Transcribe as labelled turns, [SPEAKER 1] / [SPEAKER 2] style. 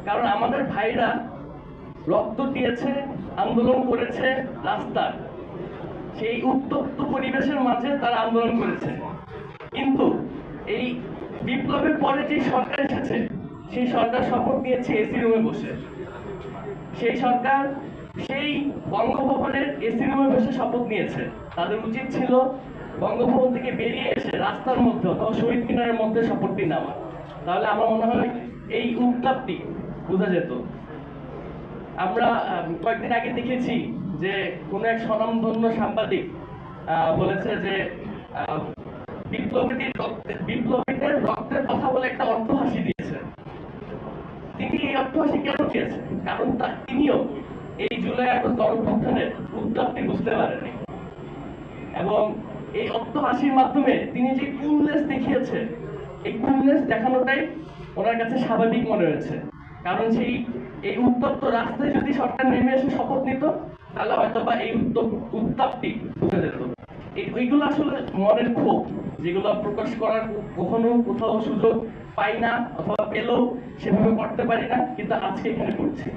[SPEAKER 1] কারণ আমাদের ভাইরা রক্ত দিয়েছে, আন্দোলন করেছে রাস্তার, সেই উত্তপ্ত পরিবেশের মাঝে তারা আন্দোলন করেছে। কিন্তু এই বিপ্লবের পরে যে সরকার এসেছে, সেই সরকার শপথ নিয়েছে এসি রুমে বসে। সেই সরকার সেই বঙ্গভবনের এসি রুমে বসে শপথ নিয়েছে। তাদের উচিত ছিল বঙ্গভবন থেকে বেরিয়ে এসে রাস্তার মধ্যে অথবা শহীদ মিনারের মধ্যে শপথটি নেওয়া। তাহলে আমার মনে হয় এই উত্তাপটি বোঝা যেত। আমরা কয়েকদিন আগে দেখেছি যে কোনো এক স্বনামধন্য সাংবাদিক বলেছে যে বিপ্লবীদের রক্তের কথা বলে একটা অট্টহাসি দিয়েছে। তিনি এই অট্টহাসি কেন দিয়েছেন? কারণ তিনিও এই জুলাই আগস্ট গণঅভ্যুত্থানের উত্তাপটি বুঝতে পারেনি, এবং এই অট্টহাসির মাধ্যমে তিনি যে কুলনেস দেখিয়েছে, এই কুলনেস দেখানোটাই ওনার কাছে স্বাভাবিক মনে হয়েছে। কারণ এই উত্তপ্ত রাস্তায় যদি সরকার নেমে এসে শপথ নিত, তাহলে হয়তো বা এই উত্তাপটি বুঝে যেত। এইগুলো আসলে মনের ক্ষোভ, যেগুলো প্রকাশ করার কখনো কোথাও সুযোগ পাই না, অথবা পেলেও সেভাবে করতে পারি না, কিন্তু আজকে এখানে করছি।